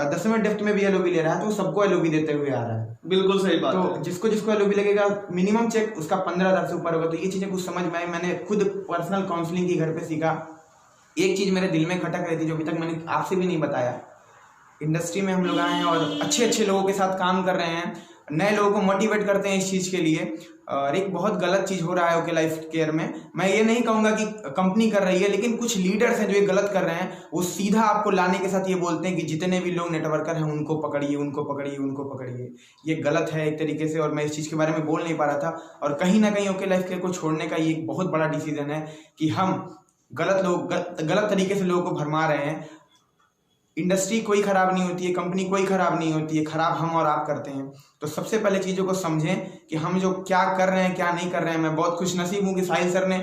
10वें डेप्थ में भी एलओबी ले रहा है तो सबको एलओबी देते हुए आ रहा है। बिल्कुल सही बात तो है। जिसको एलओबी लगेगा, मिनिमम चेक उसका 15,000 से ऊपर होगा। तो ये चीज़ें कुछ समझ में आई। मैंने खुद पर्सनल काउंसलिंग की घर पे सीखा। एक चीज़ मेरे दिल में खटक रही थी जो अभी तक मैंने आपसे भी नहीं बताया। इंडस्ट्री में हम लोग आए हैं और अच्छे लोगों के साथ काम कर रहे हैं, नए लोगों को मोटिवेट करते हैं इस चीज़ के लिए। और एक बहुत गलत चीज़ हो रहा है ओके लाइफ केयर में। मैं ये नहीं कहूँगा कि कंपनी कर रही है, लेकिन कुछ लीडर्स हैं जो ये गलत कर रहे हैं। वो सीधा आपको लाने के साथ ये बोलते हैं कि जितने भी लोग नेटवर्कर हैं उनको पकड़िए, उनको पकड़िए, उनको पकड़िए। ये गलत है एक तरीके से, और मैं इस चीज़ के बारे में बोल नहीं पा रहा था। और कहीं ना कहीं ओके लाइफ केयर को छोड़ने का ये एक बहुत बड़ा डिसीजन है कि हम गलत तरीके से लोगों को भरमा रहे हैं। इंडस्ट्री कोई ख़राब नहीं होती है, कंपनी कोई ख़राब नहीं होती है, ख़राब हम और आप करते हैं। तो सबसे पहले चीज़ों को समझें कि हम जो क्या कर रहे हैं क्या नहीं कर रहे हैं। मैं बहुत खुशनसीब हूँ कि साहिल सर ने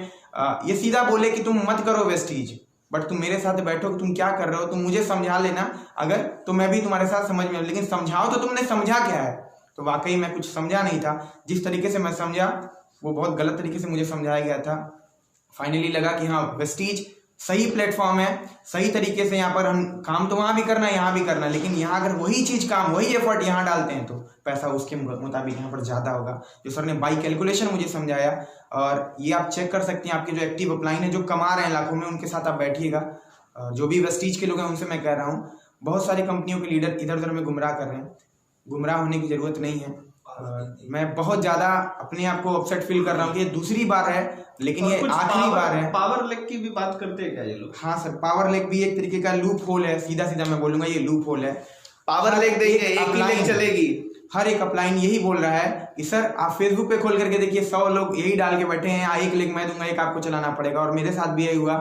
ये सीधा बोले कि तुम मत करो वेस्टीज, बट तुम मेरे साथ बैठो कि तुम क्या कर रहे हो, तुम मुझे समझा लेना अगर, तो मैं भी तुम्हारे साथ समझ में। लेकिन समझाओ तो तुमने समझा क्या है? तो वाकई मैं कुछ समझा नहीं था। जिस तरीके से मैं समझा वो बहुत गलत तरीके से मुझे समझाया गया था। फाइनली लगा कि हाँ वेस्टीज सही प्लेटफॉर्म है, सही तरीके से यहाँ पर हम काम तो वहाँ भी करना है, यहाँ भी करना है। लेकिन यहाँ अगर वही चीज़ काम, वही एफर्ट यहाँ डालते हैं तो पैसा उसके मुताबिक यहाँ पर ज़्यादा होगा। जो सर ने बाई कैलकुलेशन मुझे समझाया, और ये आप चेक कर सकते हैं। आपके जो एक्टिव अपलाइन है, जो कमा रहे हैं लाखों में, उनके साथ आप बैठिएगा। जो भी वेस्टीज के लोग हैं उनसे मैं कह रहा हूँ, बहुत सारी कंपनियों के लीडर इधर उधर में गुमराह कर रहे हैं। गुमराह होने की ज़रूरत नहीं है। मैं बहुत ज़्यादा अपने आप को अपसेट फील कर रहा हूँ कि ये दूसरी बार है, लेकिन ये आखिरी बार है। पावर लेग की भी बात करते हैं क्या ये लोग? हाँ सर, पावर लेग भी एक तरीके का लूप होल है। सीधा मैं बोलूंगा ये लूप होल है। पावर लेग देंगे, एक ही नहीं चलेगी। हर एक अपलाइन यही बोल रहा है कि सर आप फेसबुक पे खोल करके देखिए, 100 लोग यही डाल के बैठे हैं, एक लेग मैं दूंगा, एक आपको चलाना पड़ेगा। और मेरे साथ भी यही हुआ।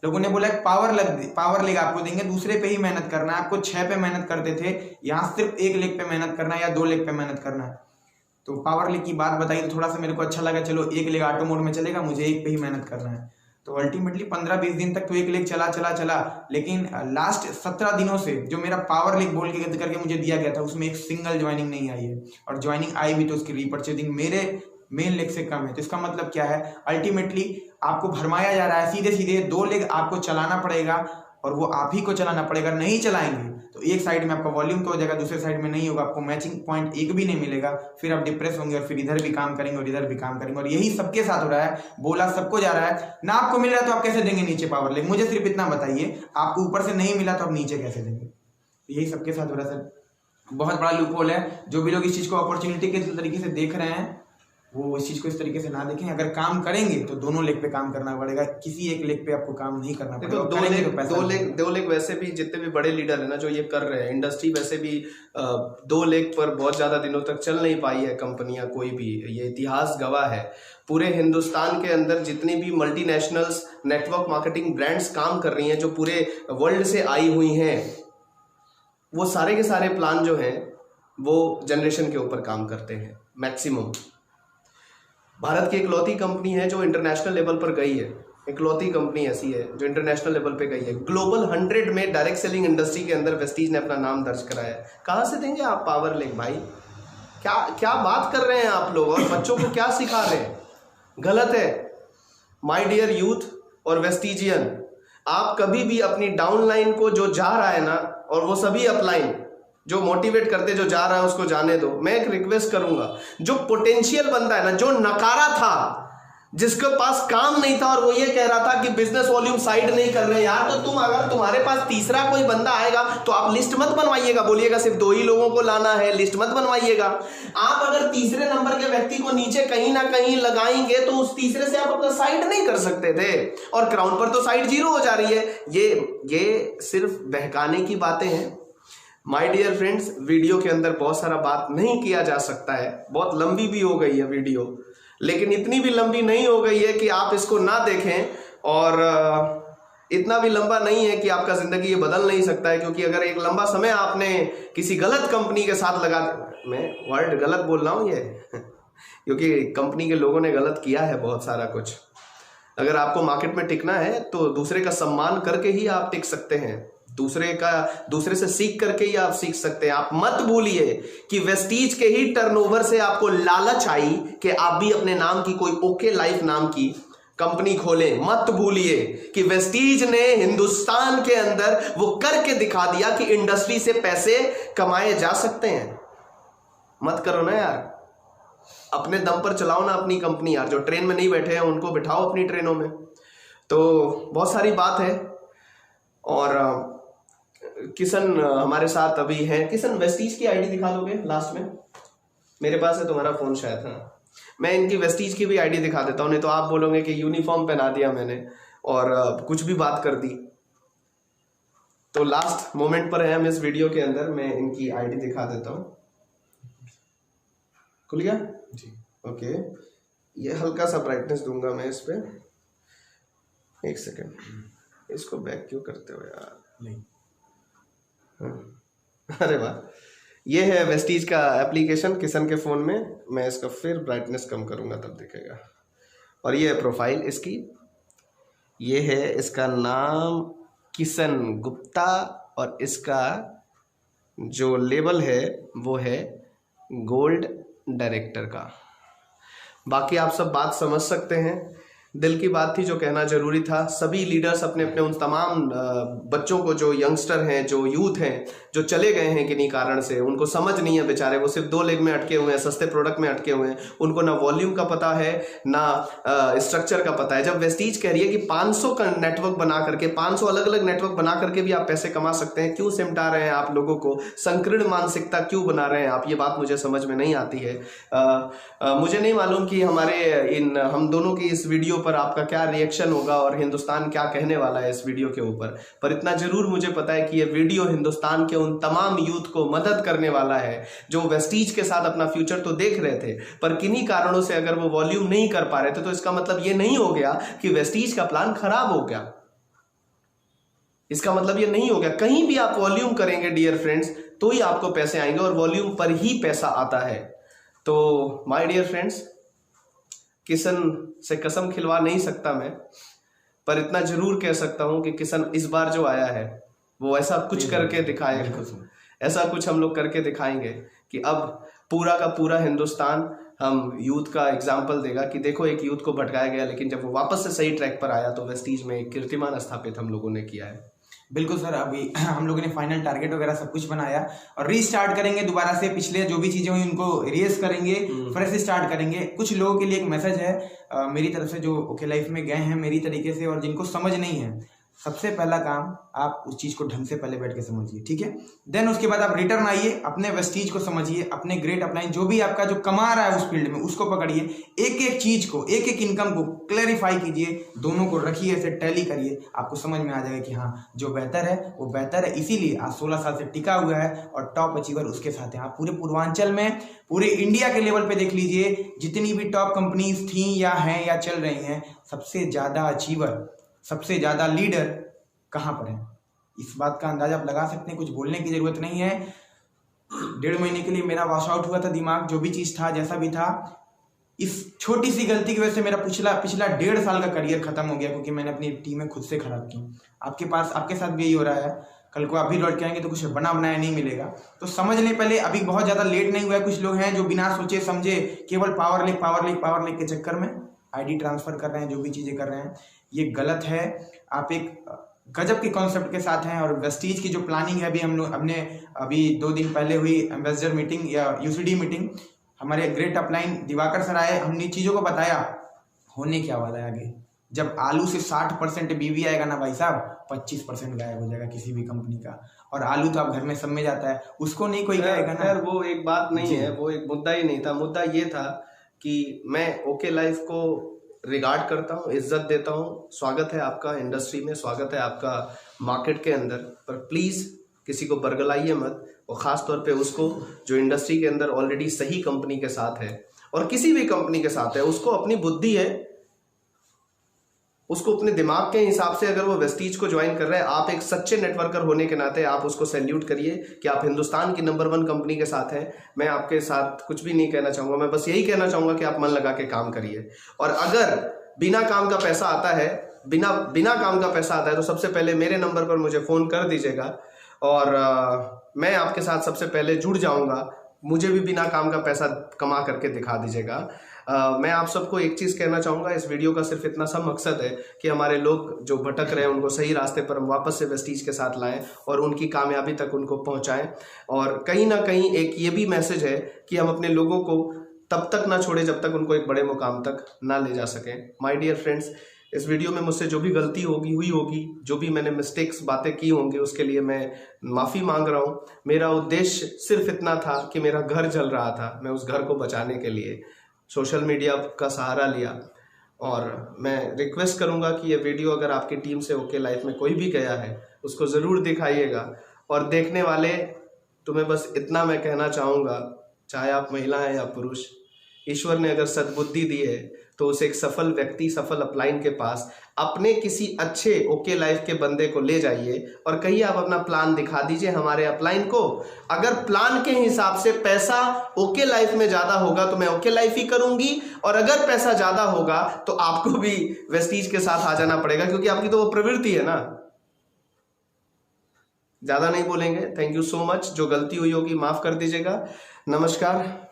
लोगों ने बोला पावर लेग आपको देंगे, दूसरे पे ही मेहनत करना है। आपको 6 पे मेहनत करते थे, यहाँ सिर्फ 1 लेग पे मेहनत करना है या 2 लेग पे मेहनत करना है। तो पावर लेग की बात बताई तो थोड़ा सा मेरे को अच्छा लगा। चलो 1 लेग ऑटो मोड में चलेगा, मुझे 1 पे ही मेहनत करना है। तो अल्टीमेटली 15-20 दिन तक तो 1 लेग चला। लेकिन लास्ट 17 दिनों से जो मेरा पावर लेग बोल के करके मुझे दिया गया था, उसमें एक सिंगल ज्वाइनिंग नहीं आई है। और ज्वाइनिंग आई भी तो उसकी रीपरचेजिंग मेरे मेन लेग से कम है। तो इसका मतलब क्या है? अल्टीमेटली आपको भरमाया जा रहा है। सीधे 2 लेग आपको चलाना पड़ेगा, और वो आप ही को चलाना पड़ेगा। नहीं चलाएंगे तो एक साइड में आपका वॉल्यूम तो हो जाएगा, दूसरे साइड में नहीं होगा, आपको मैचिंग पॉइंट एक भी नहीं मिलेगा। फिर आप डिप्रेस होंगे और फिर इधर भी काम करेंगे और इधर भी काम करेंगे। और यही सबके साथ हो रहा है। बोला सबको जा रहा है ना। आपको मिल रहा है तो आप कैसे देंगे नीचे पावर लेग? मुझे सिर्फ इतना बताइए, आपको ऊपर से नहीं मिला तो आप नीचे कैसे देंगे? यही सबके साथ हो रहा है सर। बहुत बड़ा लूप होल है। जो भी लोग इस चीज़ को अपॉर्चुनिटी के तरीके से देख रहे हैं, वो इस चीज़ को इस तरीके से ना देखें। अगर काम करेंगे तो दोनों लेग पे काम करना पड़ेगा, किसी एक लेग पे आपको काम नहीं करना पड़ेगा। दो लेग वैसे भी जितने भी बड़े लीडर है ना जो ये कर रहे हैं, इंडस्ट्री वैसे भी 2 लेग पर बहुत ज़्यादा दिनों तक चल नहीं पाई है कंपनियां कोई भी। ये इतिहास गवाह है। पूरे हिंदुस्तान के अंदर जितनी भी मल्टीनेशनल्स नेटवर्क मार्केटिंग ब्रांड्स काम कर रही हैं, जो पूरे वर्ल्ड से आई हुई हैं, वो सारे के सारे प्लान जो हैं वो जनरेशन के ऊपर काम करते हैं मैक्सिमम। भारत की इकलौती कंपनी है जो इंटरनेशनल लेवल पर गई है। इकलौती कंपनी ऐसी है जो इंटरनेशनल लेवल पे गई है। ग्लोबल 100 में डायरेक्ट सेलिंग इंडस्ट्री के अंदर वेस्टीज ने अपना नाम दर्ज कराया है। कहाँ से देंगे आप पावर लेग भाई? क्या बात कर रहे हैं आप लोग, और बच्चों को क्या सिखा रहे हैं? गलत है। माय डियर यूथ और वेस्टीजियन, आप कभी भी अपनी डाउनलाइन को जो जा रहा है ना, और वो सभी अपलाइन जो मोटिवेट करते जो जा रहा है उसको जाने दो। मैं एक रिक्वेस्ट करूंगा, जो पोटेंशियल बंदा है ना, जो नकारा था जिसके पास काम नहीं था और वो ये कह रहा था कि बिजनेस वॉल्यूम साइड नहीं कर रहे यार, तो तुम अगर तुम्हारे पास तीसरा कोई बंदा आएगा तो आप लिस्ट मत बनवाइएगा, बोलिएगा सिर्फ 2 ही लोगों को लाना है, लिस्ट मत बनवाइएगा। आप अगर तीसरे नंबर के व्यक्ति को नीचे कहीं ना कहीं लगाएंगे तो उस तीसरे से आप अपना साइड नहीं कर सकते थे, और क्राउन पर तो साइड 0 हो जा रही है। ये सिर्फ बहकाने की बातें हैं माय डियर फ्रेंड्स। वीडियो के अंदर बहुत सारा बात नहीं किया जा सकता है, बहुत लंबी भी हो गई है वीडियो, लेकिन इतनी भी लंबी नहीं हो गई है कि आप इसको ना देखें, और इतना भी लंबा नहीं है कि आपका जिंदगी ये बदल नहीं सकता है। क्योंकि अगर एक लंबा समय आपने किसी गलत कंपनी के साथ लगा, मैं वर्ड गलत बोल रहा हूं ये क्योंकि कंपनी के लोगों ने गलत किया है बहुत सारा कुछ। अगर आपको मार्केट में टिकना है तो दूसरे का सम्मान करके ही आप टिक सकते हैं, दूसरे से सीख करके ही आप सीख सकते हैं। आप मत भूलिए कि वेस्टीज के ही टर्नओवर से आपको लालच आई कि आप भी अपने नाम की कोई ओके लाइफ नाम की कंपनी खोलें। मत भूलिए कि वेस्टीज ने हिंदुस्तान के अंदर वो करके दिखा दिया कि इंडस्ट्री से पैसे कमाए जा सकते हैं। मत करो ना यार, अपने दम पर चलाओ ना अपनी कंपनी यार। जो ट्रेन में नहीं बैठे हैं उनको बिठाओ अपनी ट्रेनों में। तो बहुत सारी बात है, और किशन हमारे साथ अभी है। किशन वेस्टीज की आईडी दिखा दोगे लास्ट में? मेरे पास है तुम्हारा फोन शायद। हाँ, मैं इनकी वेस्टीज की भी आईडी दिखा देता हूँ, नहीं तो आप बोलोगे कि यूनिफॉर्म पहना दिया मैंने और कुछ भी बात कर दी। तो लास्ट मोमेंट पर है हम इस वीडियो के अंदर, मैं इनकी आईडी दिखा देता हूँ। खुल गया जी? ओके, ये हल्का सा ब्राइटनेस दूंगा मैं इस पे। एक सेकेंड, इसको बैक क्यों करते हो यार? नहीं, अरे वाह, ये है वेस्टीज का एप्लीकेशन किशन के फ़ोन में। मैं इसका फिर ब्राइटनेस कम करूँगा तब दिखेगा। और ये है प्रोफाइल इसकी, ये है इसका नाम किशन गुप्ता, और इसका जो लेबल है वो है गोल्ड डायरेक्टर का। बाकी आप सब बात समझ सकते हैं, दिल की बात थी जो कहना जरूरी था। सभी लीडर्स अपने अपने उन तमाम बच्चों को, जो यंगस्टर हैं, जो यूथ हैं, जो चले गए हैं किन्हीं कारण से, उनको समझ नहीं है बेचारे, वो सिर्फ 2 लेग में अटके हुए हैं, सस्ते प्रोडक्ट में अटके हुए हैं, उनको ना वॉल्यूम का पता है ना स्ट्रक्चर का पता है। जब वेस्टीज कह रही है कि 500 का नेटवर्क बना करके, 500 अलग अलग नेटवर्क बना करके भी आप पैसे कमा सकते हैं, क्यों सिमटा रहे हैं आप लोगों को? संकीर्ण मानसिकता क्यों बना रहे हैं आप? ये बात मुझे समझ में नहीं आती है। मुझे नहीं मालूम कि हम दोनों की इस वीडियो पर आपका क्या रिएक्शन होगा और हिंदुस्तान क्या कहने वाला है इस वीडियो के ऊपर, पर इतना जरूर मुझे पता है कि ये वीडियो हिंदुस्तान के उन तमाम यूथ को मदद करने वाला है जो वेस्टीज के साथ अपना फ्यूचर तो देख रहे थे, पर किन्हीं कारणों से अगर वो वॉल्यूम नहीं कर पा रहे थे, तो इसका मतलब ये नहीं हो गया कि वेस्टीज का प्लान खराब हो गया। इसका मतलब ये नहीं हो गया, कहीं भी आप वॉल्यूम करेंगे डियर फ्रेंड्स तो ही आपको पैसे आएंगे, और वॉल्यूम पर ही पैसा आता है। तो माय डियर फ्रेंड्स, किशन से कसम खिलवा नहीं सकता मैं, पर इतना जरूर कह सकता हूं कि किशन इस बार जो आया है वो ऐसा कुछ करके दिखाएगा, ऐसा कुछ हम लोग करके दिखाएंगे कि अब पूरा का पूरा हिंदुस्तान हम यूथ का एग्जाम्पल देगा कि देखो एक यूथ को भटकाया गया, लेकिन जब वो वापस से सही ट्रैक पर आया तो वेस्टीज में एक कीर्तिमान स्थापित हम लोगों ने किया है। बिल्कुल सर, अभी हम लोगों ने फाइनल टारगेट वगैरह सब कुछ बनाया और रीस्टार्ट करेंगे दोबारा से। पिछले जो भी चीजें हुई उनको रियस करेंगे, फ्रेश स्टार्ट करेंगे। कुछ लोगों के लिए एक मैसेज है मेरी तरफ से, जो ओके लाइफ में गए हैं मेरी तरीके से और जिनको समझ नहीं है, सबसे पहला काम आप उस चीज को ढंग से पहले बैठ के समझिए, ठीक है। देन उसके बाद आप रिटर्न आइए, अपने वेस्टीज को समझिए, अपने ग्रेट अपलाइन जो भी आपका जो कमा रहा है उस फील्ड में उसको पकड़िए, एक एक चीज को, एक एक इनकम को क्लैरिफाई कीजिए, दोनों को रखिए, ऐसे टैली करिए, आपको समझ में आ जाएगा कि हाँ जो बेहतर है वो बेहतर है। इसीलिए आज 16 साल से टिका हुआ है और टॉप अचीवर उसके साथ हैं। आप पूरे पूर्वांचल में, पूरे इंडिया के लेवल पे देख लीजिए, जितनी भी टॉप कंपनीज थी या हैं या चल रही हैं, सबसे ज्यादा अचीवर, सबसे ज्यादा लीडर कहां पर है, इस बात का अंदाजा आप लगा सकते हैं। कुछ बोलने की जरूरत नहीं है। 1.5 महीने के लिए मेरा वॉश आउट हुआ था दिमाग, जो भी चीज था जैसा भी था। इस छोटी सी गलती की वजह से मेरा पिछला 1.5 साल का करियर खत्म हो गया, क्योंकि मैंने अपनी टीमें खुद से खराब की। आपके साथ भी यही हो रहा है। कल को आप भी लौट के आएंगे तो कुछ बना बनाया नहीं मिलेगा। तो समझ लें पहले, अभी बहुत ज्यादा लेट नहीं हुआ है। कुछ लोग हैं जो बिना सोचे समझे केवल पावर लीग के चक्कर में आईडी ट्रांसफर कर रहे हैं, जो भी चीजें कर रहे हैं, ये गलत है। आप एक गजब के कॉन्सेप्ट के साथ हैं और वेस्टीज की जो प्लानिंग है, अभी हम लोग अभी 2 दिन पहले हुई एम्बेसडर मीटिंग या यूसीडी मीटिंग, हमारे ग्रेट अपलाइन दिवाकर सर आए, हमने चीज़ों को बताया। होने क्या वाला है आगे। जब आलू से 60% बीवी आएगा ना भाई साहब, 25% गायब हो जाएगा किसी भी कंपनी का। और आलू तो आप घर में सब में जाता है, उसको नहीं कोई गाएगा ना। खैर वो एक बात नहीं है, वो एक मुद्दा ही नहीं था। मुद्दा ये था कि मैं ओके लाइफ को रिगार्ड करता हूँ, इज्जत देता हूँ। स्वागत है आपका इंडस्ट्री में, स्वागत है आपका मार्केट के अंदर, पर प्लीज़ किसी को बरगलाइए मत, और ख़ास तौर पे उसको जो इंडस्ट्री के अंदर ऑलरेडी सही कंपनी के साथ है, और किसी भी कंपनी के साथ है, उसको अपनी बुद्धि है, उसको अपने दिमाग के हिसाब से अगर वो वेस्टीज को ज्वाइन कर रहा है, आप एक सच्चे नेटवर्कर होने के नाते आप उसको सैल्यूट करिए कि आप हिंदुस्तान की नंबर 1 कंपनी के साथ हैं। मैं आपके साथ कुछ भी नहीं कहना चाहूँगा, मैं बस यही कहना चाहूँगा कि आप मन लगा के काम करिए। और अगर बिना काम का पैसा आता है, बिना काम का पैसा आता है, तो सबसे पहले मेरे नंबर पर मुझे फ़ोन कर दीजिएगा और मैं आपके साथ सबसे पहले जुड़ जाऊँगा। मुझे भी बिना काम का पैसा कमा करके दिखा दीजिएगा। मैं आप सबको एक चीज़ कहना चाहूँगा, इस वीडियो का सिर्फ इतना सा मकसद है कि हमारे लोग जो भटक रहे हैं उनको सही रास्ते पर हम वापस से वेस्टीज के साथ लाएं और उनकी कामयाबी तक उनको पहुँचाएं। और कहीं ना कहीं एक ये भी मैसेज है कि हम अपने लोगों को तब तक ना छोड़ें जब तक उनको एक बड़े मुकाम तक ना ले जा सकें। माय डियर फ्रेंड्स, इस वीडियो में मुझसे जो भी गलती हुई होगी, जो भी मैंने मिस्टेक्स बातें की होंगी, उसके लिए मैं माफ़ी मांग रहा हूँ। मेरा उद्देश्य सिर्फ इतना था कि मेरा घर जल रहा था, मैं उस घर को बचाने के लिए सोशल मीडिया का सहारा लिया। और मैं रिक्वेस्ट करूंगा कि ये वीडियो अगर आपकी टीम से ओके लाइफ में कोई भी गया है, उसको ज़रूर दिखाइएगा। और देखने वाले, तुम्हें बस इतना मैं कहना चाहूँगा, चाहे आप महिला हैं या पुरुष, ईश्वर ने अगर सद्बुद्धि दी है तो उसे एक सफल व्यक्ति, सफल अपलाइन के पास अपने किसी अच्छे ओके लाइफ के बंदे को ले जाइए और कहिए आप अपना प्लान दिखा दीजिए हमारे अपलाइन को। अगर प्लान के हिसाब से पैसा ओके लाइफ में ज़्यादा होगा तो मैं ओके लाइफ ही करूंगी, और अगर पैसा ज़्यादा होगा तो आपको भी वेस्टीज के साथ आ जाना पड़ेगा, क्योंकि आपकी तो वो प्रवृत्ति है ना। ज़्यादा नहीं बोलेंगे। Thank you so much. जो गलती हुई होगी माफ़ कर दीजिएगा। नमस्कार।